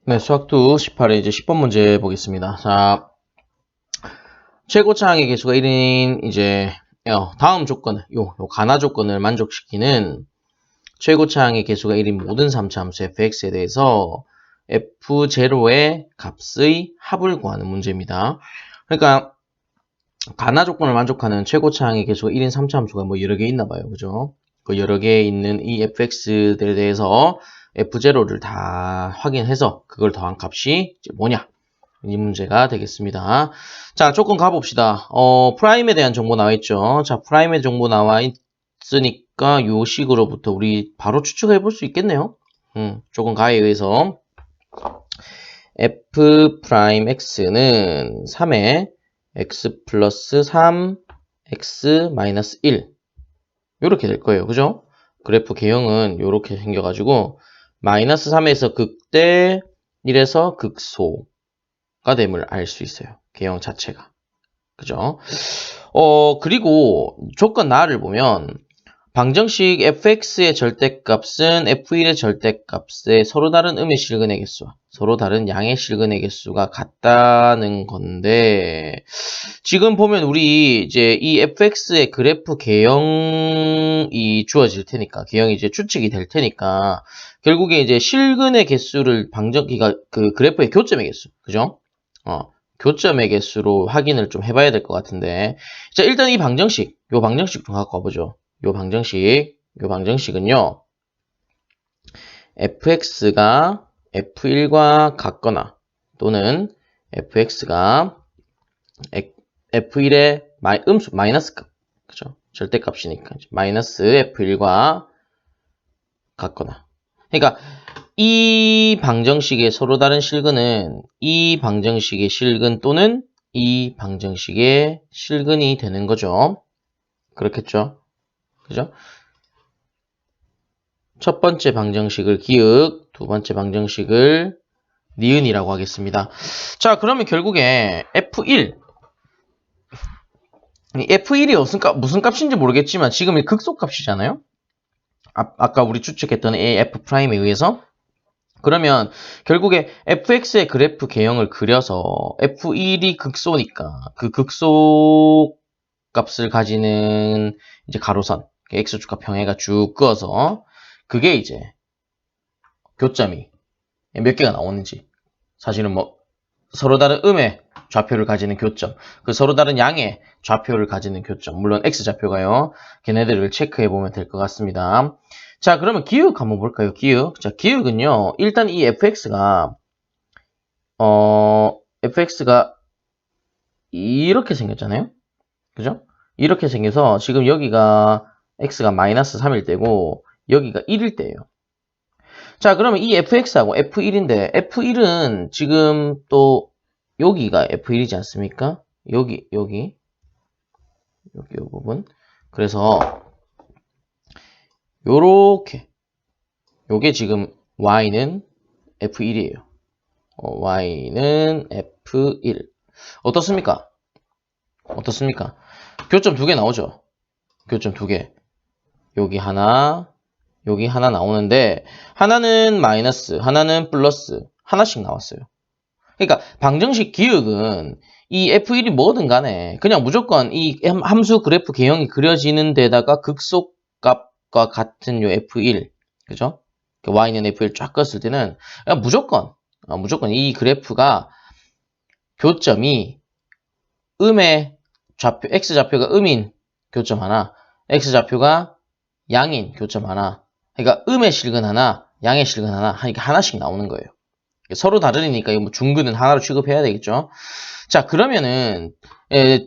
네, 수학투 18회 이제 10번 문제 보겠습니다. 자, 최고차항의 개수가 1인 이제 다음 조건을 요 가나 조건을 만족시키는 최고차항의 개수가 1인 모든 3차 함수 fx에 대해서 f0의 값의 합을 구하는 문제입니다. 그러니까 가나 조건을 만족하는 최고차항의 개수가 1인 3차 함수가 뭐 여러 개 있나 봐요. 그죠? 그 여러 개 있는 이 fx들에 대해서 f0를 다 확인해서 그걸 더한 값이 이제 뭐냐? 이 문제가 되겠습니다. 자, 조건 가봅시다. 프라임에 대한 정보 나와 있죠. 자, 프라임의 정보 나와 있으니까 요 식으로부터 우리 바로 추측해 볼 수 있겠네요. 조건 가에 의해서 f 프라임 x는 3에 x 플러스 3, x 마이너스 1 요렇게 될 거예요. 그죠? 그래프 개형은 요렇게 생겨가지고 마이너스 3에서 극대 1에서 극소가 됨을 알 수 있어요. 개형 자체가. 그죠? 그리고 조건 나를 보면 방정식 fx의 절대값은 f1의 절대값에 서로 다른 음의 실근의 개수와 서로 다른 양의 실근의 개수가 같다는 건데 지금 보면 우리 이제 이 fx의 그래프 개형이 주어질 테니까 개형이 이제 추측이 될 테니까 결국에 이제 실근의 개수를 방정기가 그 그래프의 교점의 개수 그죠? 교점의 개수로 확인을 좀 해봐야 될 것 같은데 자 일단 이 방정식 요 방정식 좀 갖고 와보죠. 요 방정식은요, fx가 f1과 같거나 또는 fx가 f1의 마이너스 값, 그죠? 절대값이니까 마이너스 f1과 같거나. 그러니까 이 방정식의 서로 다른 실근은 이 방정식의 실근 또는 이 방정식의 실근이 되는 거죠. 그렇겠죠? 그죠? 첫 번째 방정식을 기역, 두 번째 방정식을 니은이라고 하겠습니다. 자, 그러면 결국에 F1. F1이 무슨 값인지 모르겠지만 지금 이 극소값이잖아요? 아까 우리 추측했던 F'에 의해서. 그러면 결국에 fx의 그래프 개형을 그려서 f1이 극소니까 그 극소 값을 가지는 이제 가로선, x축과 평행가 쭉 그어서 그게 이제 교점이 몇 개가 나오는지 사실은 뭐 서로 다른 음의 좌표를 가지는 교점 그 서로 다른 양의 좌표를 가지는 교점 물론 x좌표가요 걔네들을 체크해 보면 될 것 같습니다. 자 그러면 기역 한번 볼까요? 기역. 자 기역은요 일단 이 fx가 이렇게 생겼잖아요. 그죠? 이렇게 생겨서 지금 여기가 x가 마이너스 3일 때고 여기가 1일 때예요. 자, 그러면 이 fx하고 f1인데 f1은 지금 또 여기가 f1이지 않습니까? 여기 이 부분. 그래서 요렇게 요게 지금 y는 f1이에요. y는 f1. 어떻습니까? 어떻습니까? 교점 2개 나오죠? 교점 2개. 여기 하나 나오는데 하나는 마이너스, 하나는 플러스 하나씩 나왔어요. 그러니까 방정식 기역은 이 F1이 뭐든 간에 그냥 무조건 이 함수 그래프 개형이 그려지는 데다가 극소값과 같은 요 F1 그죠? Y는 F1 쫙 껐을 때는 그냥 무조건 이 그래프가 교점이 음의 좌표 X좌표가 음인 교점 하나 X좌표가 양인 교점 하나 그러니까 음의 실근 하나, 양의 실근 하나, 하니까 하나씩 나오는 거예요. 서로 다르니까 뭐 중근은 하나로 취급해야 되겠죠. 자, 그러면은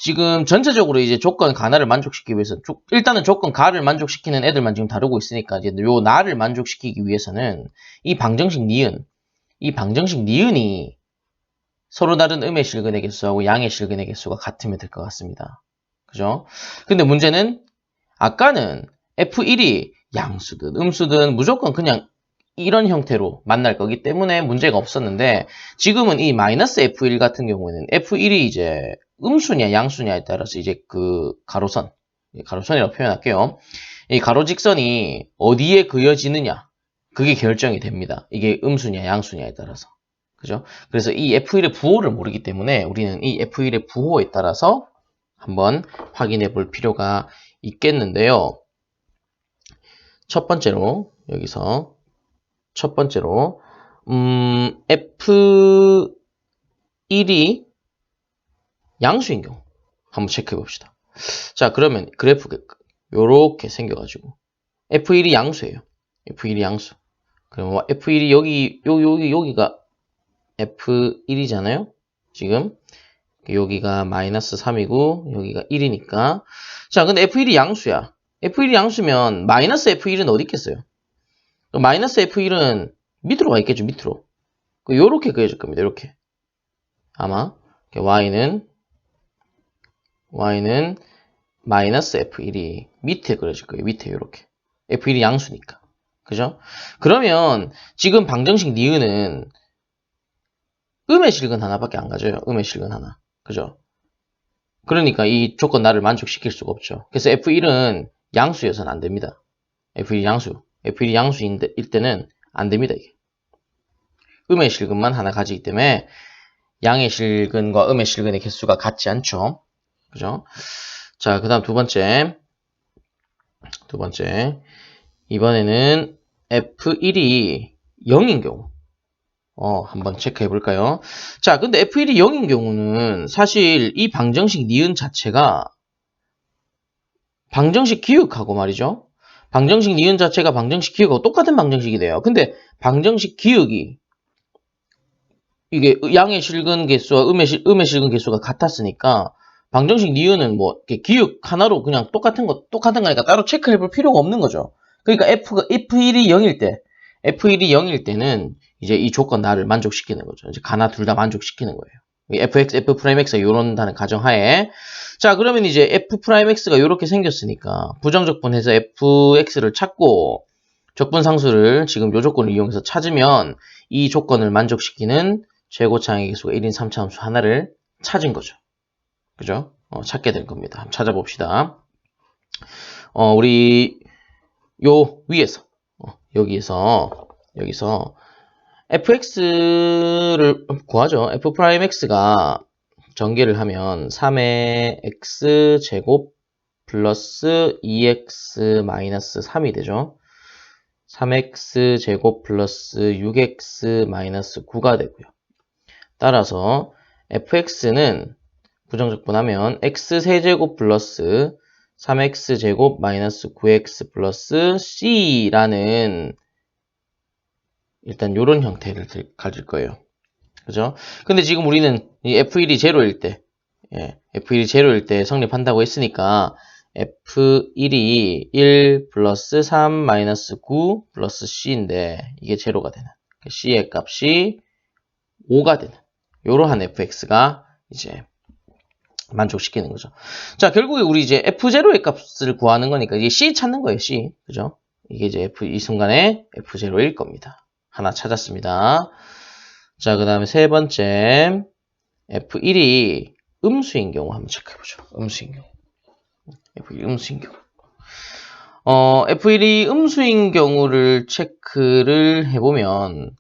지금 전체적으로 이제 조건 가나를 만족시키기 위해서 일단은 조건 가를 만족시키는 애들만 지금 다루고 있으니까 이제 요 나를 만족시키기 위해서는 이 방정식 니은이 서로 다른 음의 실근의 개수하고 양의 실근의 개수가 같으면 될 것 같습니다. 그죠? 근데 문제는 아까는 F1이 양수든 음수든 무조건 그냥 이런 형태로 만날 거기 때문에 문제가 없었는데 지금은 이 마이너스 F1 같은 경우에는 F1이 이제 음수냐 양수냐에 따라서 이제 그 가로선이라고 표현할게요. 이 가로직선이 어디에 그려지느냐 그게 결정이 됩니다. 이게 음수냐 양수냐에 따라서. 그죠? 그래서 이 F1의 부호를 모르기 때문에 우리는 이 F1의 부호에 따라서 한번 확인해 볼 필요가 있겠는데요. 첫 번째로 여기서 첫 번째로 F1이 양수인 경우 한번 체크해 봅시다. 자, 그러면 그래프가 요렇게 생겨가지고 F1이 양수예요. F1이 양수. 그러면 F1이 여기가 F1이잖아요. 지금 여기가 마이너스 3이고 여기가 1이니까. 자, 근데 F1이 양수야. F1이 양수면 마이너스 F1은 어디 있겠어요? 마이너스 F1은 밑으로 가 있겠죠. 밑으로. 요렇게 그려질 겁니다. 이렇게. 아마 Y는 마이너스 F1이 밑에 그려질 거예요. 밑에 이렇게. F1이 양수니까. 그죠? 그러면 지금 방정식 니은은 음의 실근 하나밖에 안 가져요. 음의 실근 하나. 그죠? 그러니까 이 조건 나를 만족시킬 수가 없죠. 그래서 F1은 양수여서는 안 됩니다. F1이 양수. F1이 양수일 때는 안 됩니다. 이게. 음의 실근만 하나 가지기 때문에 양의 실근과 음의 실근의 개수가 같지 않죠. 그죠? 자, 그 다음 두 번째. 이번에는 F1이 0인 경우. 한번 체크해 볼까요? 자, 근데 F1이 0인 경우는 사실 이 방정식 니은 자체가 방정식 기역하고 말이죠. 방정식 니은 자체가 방정식 기역하고 똑같은 방정식이 돼요. 근데 방정식 기역이 이게 양의 실근 개수와 음의 실근 개수가 같았으니까 방정식 니은은 뭐 기역 하나로 그냥 똑같은 거니까 따로 체크해 볼 필요가 없는 거죠. 그러니까 F1이 0일 때 F1이 0일 때는 이제 이 조건 나를 만족시키는 거죠. 이제 가나 둘 다 만족시키는 거예요. fx, f'x가 요런다는 가정하에. 자, 그러면 이제 f'x가 요렇게 생겼으니까 부정적분해서 fx를 찾고 적분상수를 지금 요 조건을 이용해서 찾으면 이 조건을 만족시키는 최고차항의 개수가 1인 3차함수 하나를 찾은 거죠. 그죠? 찾게 될 겁니다. 한번 찾아봅시다. 우리 요 위에서 여기서 fx를 구하죠. f'x가 전개를 하면 3의 x제곱 플러스 2x 마이너스 3이 되죠. 3x제곱 플러스 6x 마이너스 9가 되고요. 따라서 fx는 부정적분하면 x세제곱 플러스 3x제곱 마이너스 9x 플러스 c라는 일단 요런 형태를 가질 거예요. 그죠? 근데 지금 우리는 이 F1이 제로일 때, F1이 제로일 때 성립한다고 했으니까 F1이 1 플러스 3 마이너스 9 플러스 C인데 이게 제로가 되는 C의 값이 5가 되는 요러한 fx가 이제 만족시키는 거죠. 자, 결국에 우리 이제 f0의 값을 구하는 거니까 이제 C 찾는 거예요. C. 그죠? 이게 이제 이 순간에 f0일 겁니다. 하나 찾았습니다. 자, 그 다음에 세 번째 F1이 음수인 경우 한번 체크해보죠. 음수인 경우. F1이 음수인 경우. F1이 음수인 경우를 체크를 해보면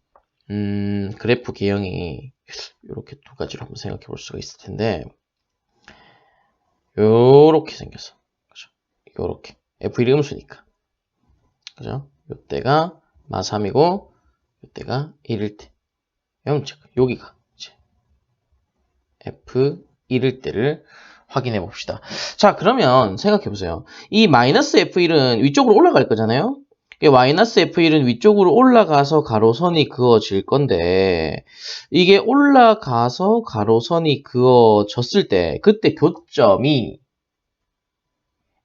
그래프 개형이 이렇게 두 가지로 한번 생각해 볼 수가 있을 텐데 요렇게 생겼어. 그죠? 요렇게. F1이 음수니까. 그죠? 요때가 마3이고 요때가 1일 때. 여기가 이제 F1일 때를 확인해 봅시다. 자, 그러면 생각해 보세요. 이 마이너스 F1은 위쪽으로 올라갈 거잖아요. 마이너스 F1은 위쪽으로 올라가서 가로선이 그어질 건데 이게 올라가서 가로선이 그어졌을 때 그때 교점이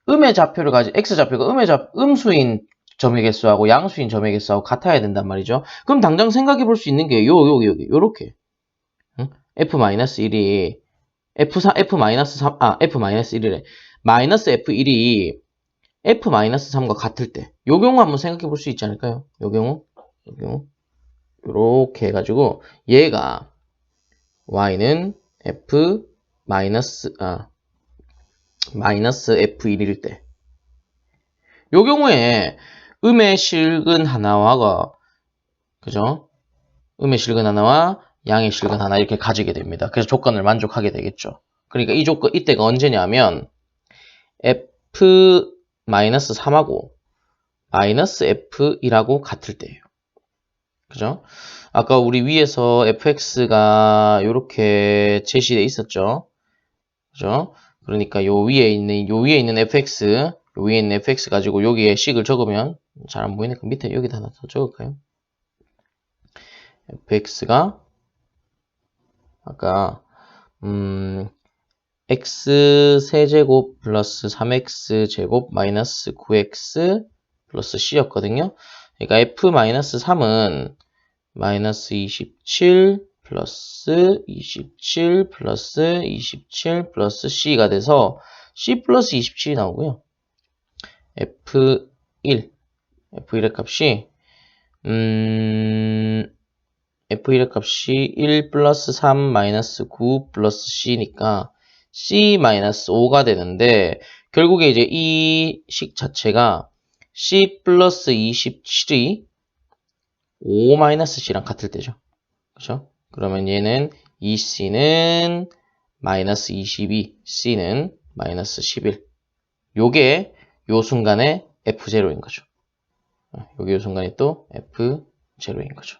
음의 좌표를 가진 x좌표가 음수인 점의 개수하고 양수인 점의 개수하고 같아야 된단 말이죠. 그럼 당장 생각해 볼 수 있는 게 여기 요렇게 F-1이 F-1이래. 마이너스 F1이 F-3과 같을 때, 요 경우 한번 생각해 볼 수 있지 않을까요? 요 경우, 요렇게 해가지고, 얘가, Y는 마이너스 F1일 때. 요 경우에, 음의 실근 하나와, 그죠? 음의 실근 하나와 양의 실근 하나 이렇게 가지게 됩니다. 그래서 조건을 만족하게 되겠죠. 그러니까 이 조건, 이때가 언제냐면 F-3하고 마이너스 F1하고 같을 때예요. 그죠? 아까 우리 위에서 fx가 이렇게 제시되어 있었죠. 그죠? 그러니까 요 위에 있는 fx, 요 위에 있는 fx 가지고 여기에 식을 적으면 잘 안 보이니까 밑에 여기다 하나 더 적을까요? fx가 아까 x 세제곱 플러스 3x 제곱 마이너스 9x 플러스 c였거든요. 그러니까 f-3은 마이너스 27 플러스 27 플러스 27 플러스 c가 돼서 c 플러스 27이 나오고요. F1의 값이 F1의 값이 1 플러스 3 마이너스 9 플러스 c니까 c 마이너스 5가 되는데 결국에 이제 이 식 자체가 c 플러스 27이 5 마이너스 c랑 같을 때죠. 그죠? 그러면 얘는 2c는 마이너스 22, c는 마이너스 11. 요게 요 순간에 f0인 거죠. 요게 요 순간이 또 f0인 거죠.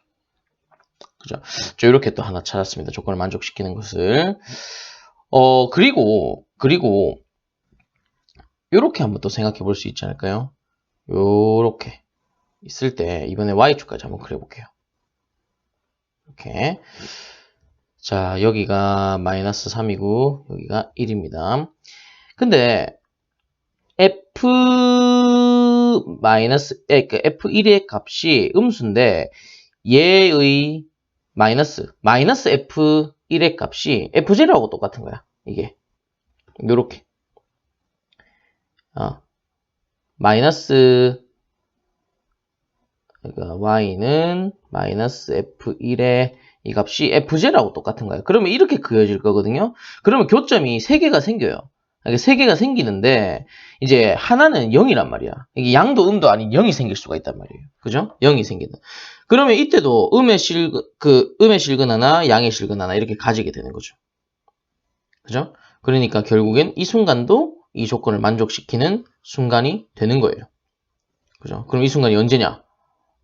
그죠? 저 이렇게 또 하나 찾았습니다. 조건을 만족시키는 것을. 그리고 요렇게 한번 또 생각해 볼 수 있지 않을까요? 요렇게 있을 때 이번에 y축까지 한번 그려볼게요. 이렇게. 자, 여기가 마이너스 3이고 여기가 1입니다. 근데 F1의 값이 음수인데 얘의 마이너스 F1의 값이 F0하고 똑같은 거야. 이게 요렇게 마이너스 그러니까 y는 마이너스 F1의 이 값이 F0하고 똑같은 거예요. 그러면 이렇게 그려질 거거든요. 그러면 교점이 3개가 생겨요. 이게 3개가 생기는데 이제 하나는 0이란 말이야. 이게 양도 음도 아닌 0이 생길 수가 있단 말이에요. 그죠? 0이 생기는. 그러면 이때도 음의 실근 하나, 양의 실근 하나 이렇게 가지게 되는 거죠. 그죠? 그러니까 결국엔 이 순간도 이 조건을 만족시키는 순간이 되는 거예요. 그죠? 그럼 이 순간이 언제냐?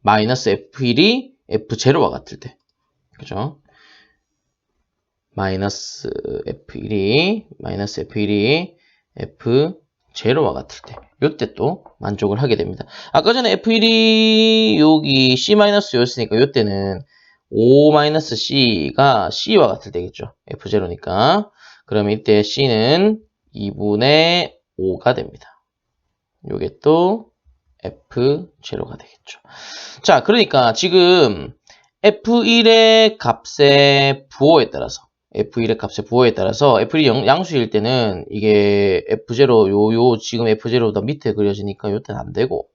마이너스 F1이 F0와 같을 때. 그죠? 마이너스 F1이 F0와 같을 때. 요때 또 만족을 하게 됩니다. 아까 전에 F1이 여기 C-였으니까 요때는 5-C가 C와 같을 때겠죠. F0니까. 그러면 이때 C는 2분의 5가 됩니다. 요게 또 F0가 되겠죠. 자, 그러니까 지금 F1의 값의 부호에 따라서 F1이 양수일 때는 이게 F0, 지금 F0보다 밑에 그려지니까 요때는 안 되고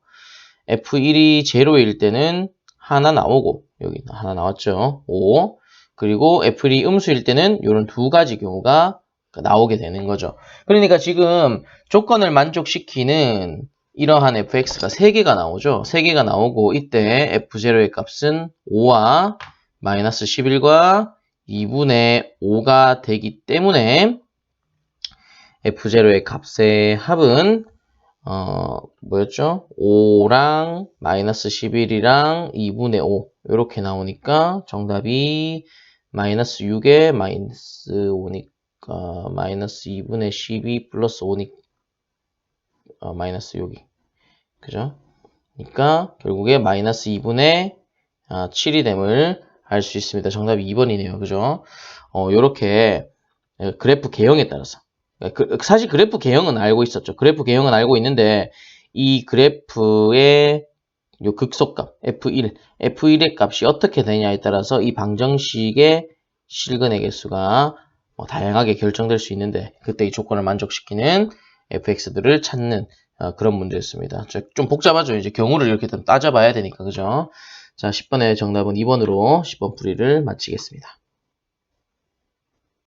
F1이 제로일 때는 하나 나오고 여기 하나 나왔죠. 5. 그리고 F1이 음수일 때는 요런 두 가지 경우가 나오게 되는 거죠. 그러니까 지금 조건을 만족시키는 이러한 fx가 3개가 나오죠. 3개가 나오고 이때 f0의 값은 5와 마이너스 11과 2분의 5가 되기 때문에 f0의 값의 합은 뭐였죠? 5랑 마이너스 11이랑 2분의 5 이렇게 나오니까 정답이 마이너스 6에 마이너스 5니까 마이너스 2분의 12 플러스 5니까 마이너스 6이 그죠? 그러니까 결국에 마이너스 2분의 7이 됨을 알 수 있습니다. 정답이 2번이네요. 그죠? 요렇게 그래프 개형에 따라서 사실 그래프 개형은 알고 있었죠. 그래프 개형은 알고 있는데 이 그래프의 요 극소값 F1의 값이 어떻게 되냐에 따라서 이 방정식의 실근의 개수가 다양하게 결정될 수 있는데 그때 이 조건을 만족시키는 fx들을 찾는 그런 문제였습니다. 좀 복잡하죠. 이제 경우를 이렇게 따져봐야 되니까 그죠? 자, 10번의 정답은 2번으로 10번 풀이를 마치겠습니다.